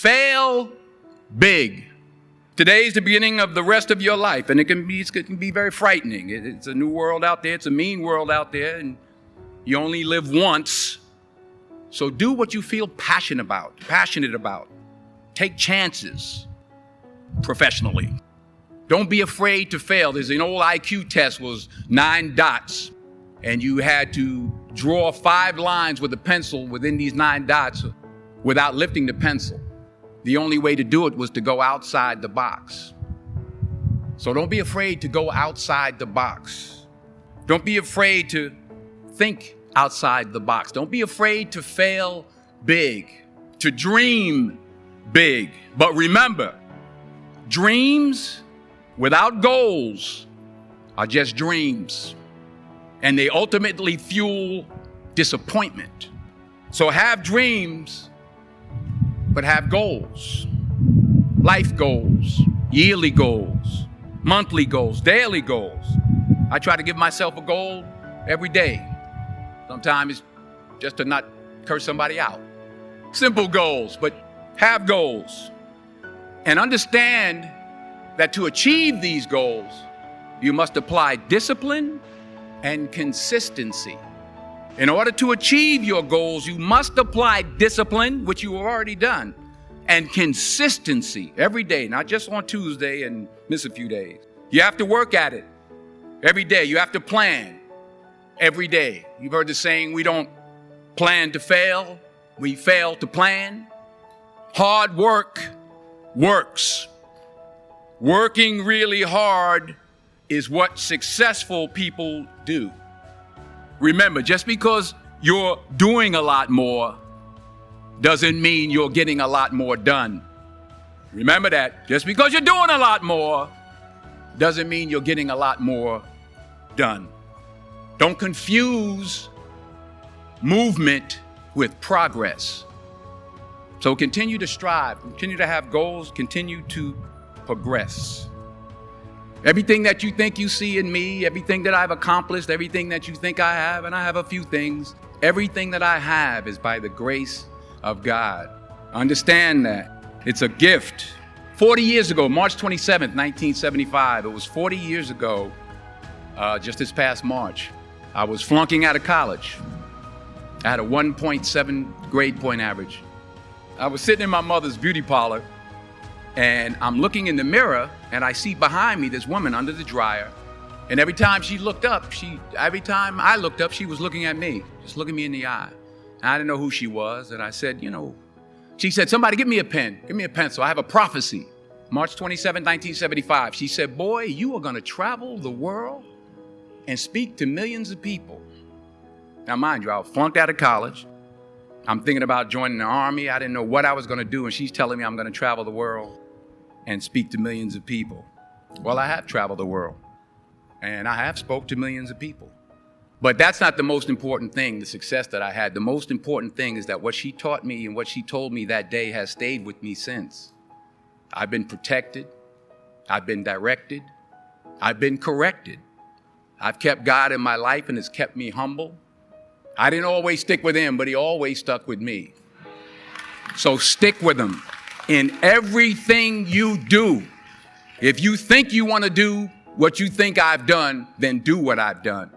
Fail big. Today is the beginning of the rest of your life, and it can be very frightening. It's a new world out there. It's a mean world out there, and you only live once. So do what you feel passionate about. Take chances professionally. Don't be afraid to fail. There's an old IQ test, was 9 dots, and you had to draw 5 lines with a pencil within these 9 dots without lifting the pencil. The only way to do it was to go outside the box. So don't be afraid to go outside the box. Don't be afraid to think outside the box. Don't be afraid to fail big, to dream big. But remember, dreams without goals are just dreams, and they ultimately fuel disappointment. So have dreams, but have goals. Life goals, yearly goals, monthly goals, daily goals. I try to give myself a goal every day. Sometimes it's just to not curse somebody out. Simple goals, but have goals. And understand that to achieve these goals, you must apply discipline and consistency. In order to achieve your goals, you must apply discipline, which you have already done, and consistency every day, not just on Tuesday and miss a few days. You have to work at it every day. You have to plan every day. You've heard the saying, we don't plan to fail, we fail to plan. Hard work works. Working really hard is what successful people do. Remember, just because you're doing a lot more doesn't mean you're getting a lot more done. Remember that. Just because you're doing a lot more doesn't mean you're getting a lot more done. Don't confuse movement with progress. So continue to strive, continue to have goals, continue to progress. Everything that you think you see in me, everything that I've accomplished, everything that you think I have, and I have a few things, everything that I have is by the grace of God. Understand that. It's a gift. 40 years ago, March 27th, 1975, it was 40 years ago, just this past March, I was flunking out of college. I had a 1.7 grade point average. I was sitting in my mother's beauty parlor, and I'm looking in the mirror, and I see behind me this woman under the dryer. And every time I looked up, she was looking at me, just looking me in the eye. And I didn't know who she was. And I said, she said, somebody give me a pen, give me a pencil. I have a prophecy. March 27, 1975. She said, boy, you are going to travel the world and speak to millions of people. Now, mind you, I was flunked out of college. I'm thinking about joining the army. I didn't know what I was going to do. And she's telling me I'm going to travel the world and speak to millions of people. Well, I have traveled the world, and I have spoke to millions of people. But that's not the most important thing, the success that I had. The most important thing is that what she taught me and what she told me that day has stayed with me since. I've been protected. I've been directed. I've been corrected. I've kept God in my life, and it's kept me humble. I didn't always stick with him, but he always stuck with me. So stick with him in everything you do. If you think you want to do what you think I've done, then do what I've done.